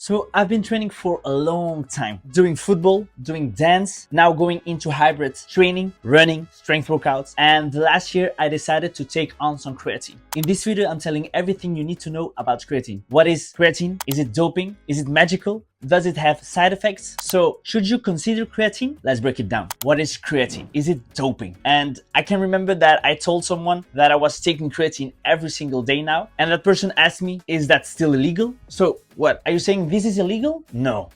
So I've been training for a long time, doing football, doing dance, now going into hybrid training, running, strength workouts, and last year I decided to take on some creatine. In this video, I'm telling everything you need to know about creatine. What is creatine? Is it doping? Is it magical? Does it have side effects? So should you consider creatine? Let's break it down. What is creatine? Is it doping? And I can remember that I told someone that I was taking creatine every single day now, and that person asked me, is that still illegal? So what, are you saying this is illegal? No.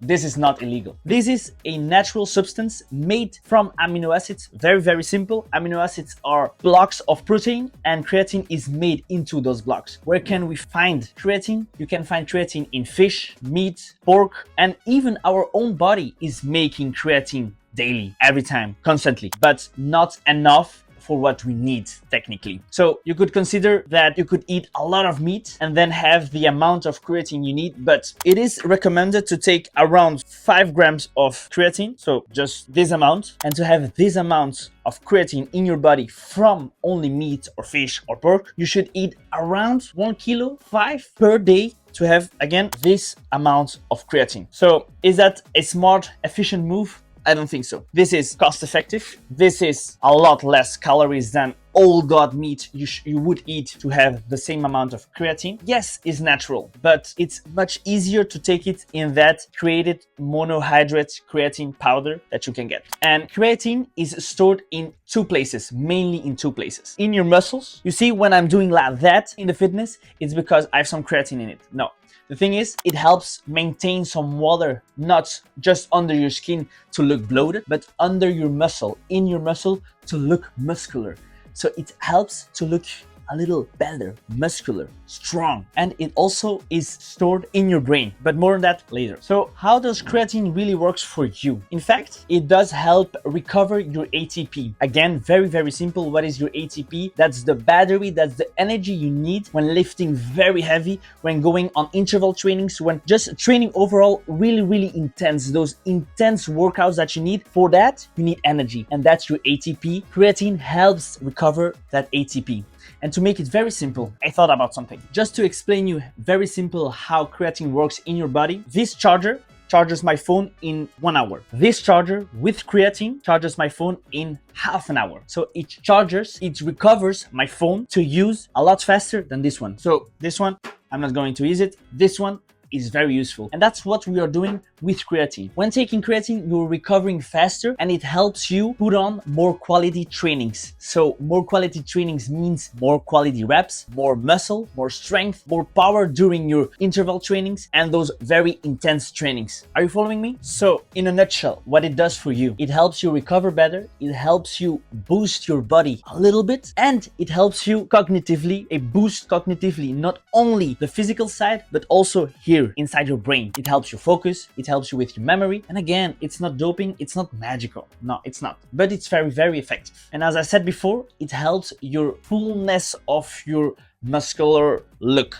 This is not illegal. This is a natural substance made from amino acids. Very, very simple. Amino acids are blocks of protein, and creatine is made into those blocks. Where can we find creatine? You can find creatine in fish, meat, pork, and even our own body is making creatine daily, every time, constantly, but not enough for what we need technically. So you could consider that you could eat a lot of meat and then have the amount of creatine you need, but it is recommended to take around 5 grams of creatine, so just this amount, and to have this amount of creatine in your body from only meat or fish or pork, you should eat around 1 kilo, 5 per day to have, again, this amount of creatine. So is that a smart, efficient move? I don't think so. This is cost effective. This is a lot less calories than all god meat you would eat to have the same amount of creatine. Yes, it's natural, but it's much easier to take it in that created monohydrate creatine powder that you can get. And creatine is stored in 2 places, mainly in 2 places. In your muscles. You see, when I'm doing like that in the fitness, it's because I have some creatine in it. No. The thing is, it helps maintain some water, not just under your skin to look bloated, but under your muscle, in your muscle to look muscular. So it helps to look a little better, muscular, strong, and it also is stored in your brain, but more on that later. So how does creatine really works for you? In fact, it does help recover your ATP. Again, very, very simple. What is your ATP? That's the battery, that's the energy you need when lifting very heavy, when going on interval trainings, when just training overall really, really intense, those intense workouts that you need. For that, you need energy, and that's your ATP. Creatine helps recover that ATP. And to make it very simple, I thought about something. Just to explain you very simple how creatine works in your body, this charger charges my phone in 1 hour. This charger with creatine charges my phone in half an hour. So it recovers my phone to use a lot faster than this one. So this one, I'm not going to use it. This one is very useful. And that's what we are doing with creatine. When taking creatine, you're recovering faster and it helps you put on more quality trainings. So more quality trainings means more quality reps, more muscle, more strength, more power during your interval trainings and those very intense trainings. Are you following me? So in a nutshell, what it does for you, it helps you recover better, it helps you boost your body a little bit, and it helps you cognitively, not only the physical side, but also here inside your brain. It helps you focus, it helps you with your memory, and again, it's not doping, it's not magical. No, it's not, but it's very, very effective. And as I said before, it helps your fullness of your muscular look,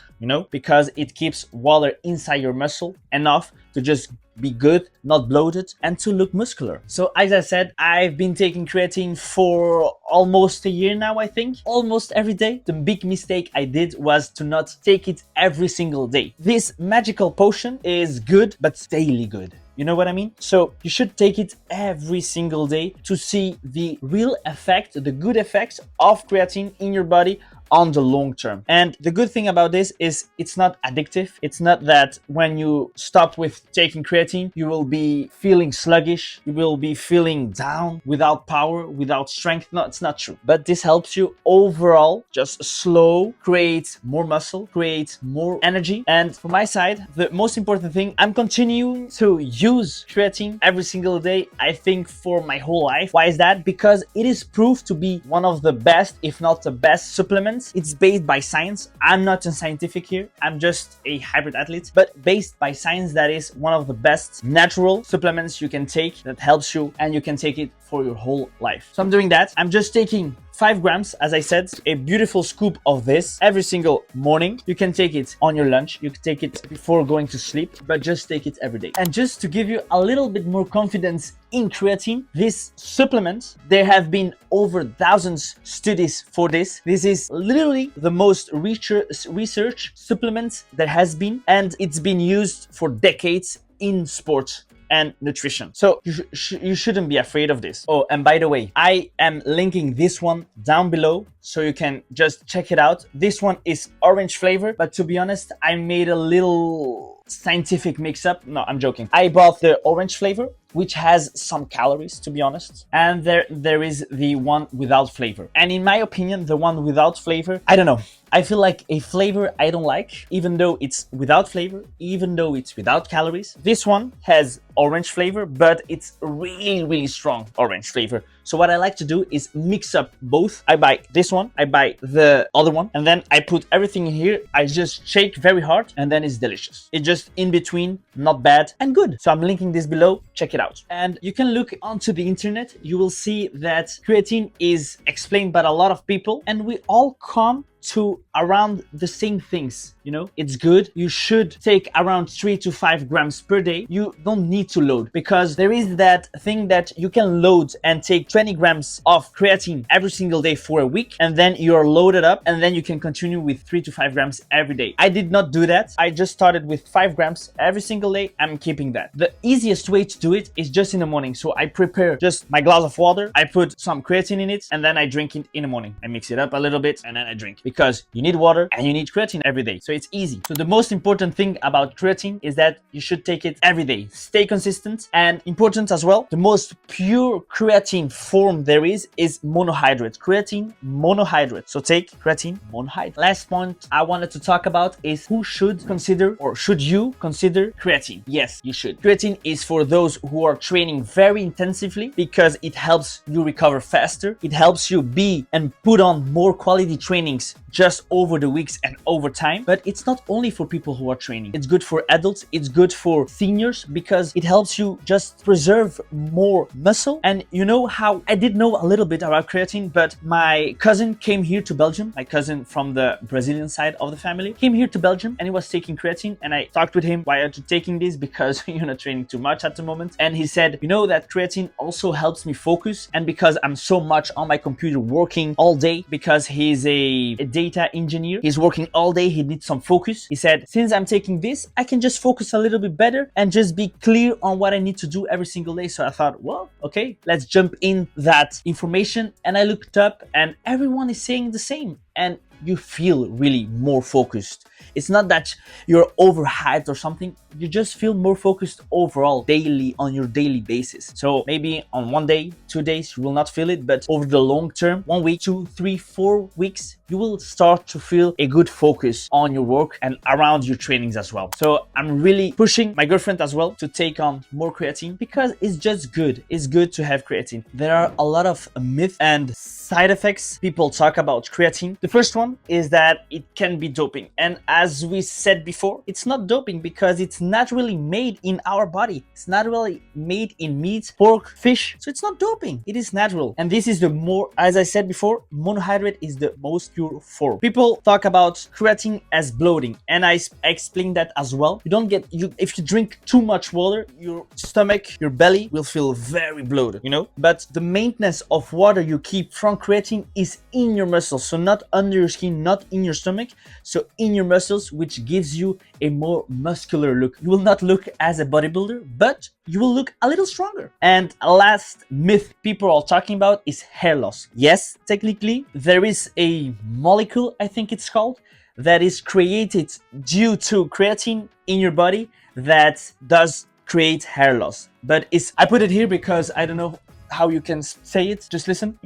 because it keeps water inside your muscle enough to just be good, not bloated, and to look muscular. So as I said, I've been taking creatine for almost a year now, I think, almost every day. The big mistake I did was to not take it every single day. This magical potion is good, but daily good. You know what I mean? So you should take it every single day to see the real effect, the good effects of creatine in your body on the long term. And the good thing about this is it's not addictive. It's not that when you stop with taking creatine, you will be feeling sluggish, you will be feeling down, without power, without strength. No, it's not true. But this helps you overall just slow, create more muscle, create more energy. And from my side, the most important thing, I'm continuing to use creatine every single day, I think for my whole life. Why is that? Because it is proved to be one of the best, if not the best supplements. It's based by science. I'm not a scientific here. I'm just a hybrid athlete, but based by science, that is one of the best natural supplements you can take that helps you, and you can take it for your whole life. So I'm doing that. I'm just taking 5 grams, as I said, a beautiful scoop of this every single morning. You can take it on your lunch, you can take it before going to sleep, but just take it every day. And just to give you a little bit more confidence in creatine, this supplement, there have been over thousands studies for this. This is literally the most research supplement there has been, and it's been used for decades in sports and nutrition. So you shouldn't be afraid of this. Oh, and by the way, I am linking this one down below so you can just check it out. This one is orange flavor, but to be honest, I made a little scientific mix-up. No, I'm joking. I bought the orange flavor, which has some calories, to be honest. And there is the one without flavor. And in my opinion, the one without flavor, I don't know. I feel like a flavor I don't like, even though it's without flavor, even though it's without calories. This one has orange flavor, but it's really, really strong orange flavor. So what I like to do is mix up both. I buy this one, I buy the other one, and then I put everything in here. I just shake very hard, and then it's delicious. It's just in between, not bad and good. So I'm linking this below, check it out. And you can look onto the internet, you will see that creatine is explained by a lot of people, and we all come to around the same things. You know, it's good. You should take around 3 to 5 grams per day. You don't need to load, because there is that thing that you can load and take 20 grams of creatine every single day for a week, and then you're loaded up, and then you can continue with 3 to 5 grams every day. I did not do that. I just started with 5 grams every single day. I'm keeping that. The easiest way to do it is just in the morning. So I prepare just my glass of water, I put some creatine in it, and then I drink it in the morning. I mix it up a little bit, and then I drink, because you need water and you need creatine every day. So it's easy. So the most important thing about creatine is that you should take it every day. Stay consistent, and important as well, the most pure creatine form there is monohydrate. Creatine monohydrate. So take creatine monohydrate. Last point I wanted to talk about is who should consider, or should you consider creatine? Yes, you should. Creatine is for those who are training very intensively, because it helps you recover faster. It helps you be and put on more quality trainings just over the weeks and over time. But it's not only for people who are training. It's good for adults, it's good for seniors, because it helps you just preserve more muscle. And you know how I did know a little bit about creatine, but my cousin came here to Belgium. My cousin from the Brazilian side of the family came here to Belgium, and he was taking creatine, and I talked with him, why are you taking this? Because you're not training too much at the moment. And he said, you know, that creatine also helps me focus, and because I'm so much on my computer working all day, because he's a data engineer, he's working all day, he needs some focus. He said, since I'm taking this, I can just focus a little bit better and just be clear on what I need to do every single day. So I thought, well, okay, let's jump in that information. And I looked up, and everyone is saying the same, and you feel really more focused. It's not that you're overhyped or something. You just feel more focused overall daily, on your daily basis. So maybe on 1 day, 2 days, you will not feel it, but over the long term, 1 week, 2, 3, 4 weeks, you will start to feel a good focus on your work and around your trainings as well. So I'm really pushing my girlfriend as well to take on more creatine, because it's just good. It's good to have creatine. There are a lot of myths and side effects people talk about creatine. The first one is that it can be doping. And as we said before, it's not doping, because it's naturally made in our body. It's naturally made in meat, pork, fish. So it's not doping. It is natural. And this is the more, as I said before, monohydrate is the most pure form. People talk about creatine as bloating, and I explained that as well. You don't get, if you drink too much water, your stomach, your belly will feel very bloated, you know? But the maintenance of water you keep from creatine is in your muscles. So not under your skin, not in your stomach. So in your muscles, which gives you a more muscular look. You will not look as a bodybuilder, but you will look a little stronger. And a last myth people are talking about is hair loss. Yes, technically there is a molecule, I think it's called, that is created due to creatine in your body that does create hair loss. But I put it here because I don't know how you can say it. Just listen.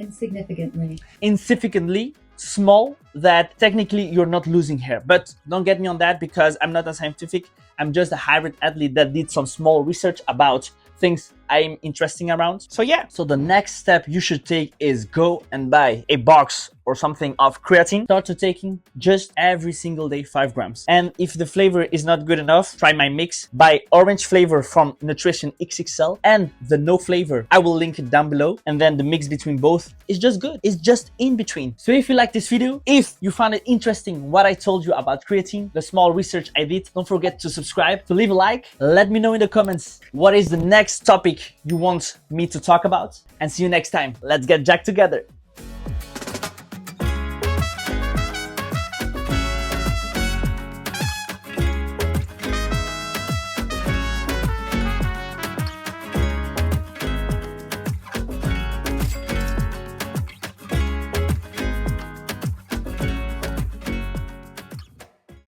Insignificantly small, that technically you're not losing hair. But don't get me on that, because I'm not a scientific. I'm just a hybrid athlete that did some small research about things I'm interesting around. So yeah, so the next step you should take is go and buy a box or something of creatine. Start to taking just every single day 5 grams. And if the flavor is not good enough, try my mix. Buy orange flavor from Nutrition XXL and the no flavor. I will link it down below. And then the mix between both is just good. It's just in between. So if you like this video, if you found it interesting what I told you about creatine, the small research I did, don't forget to subscribe, to leave a like. Let me know in the comments what is the next topic you want me to talk about. And see you next time. Let's get jacked together.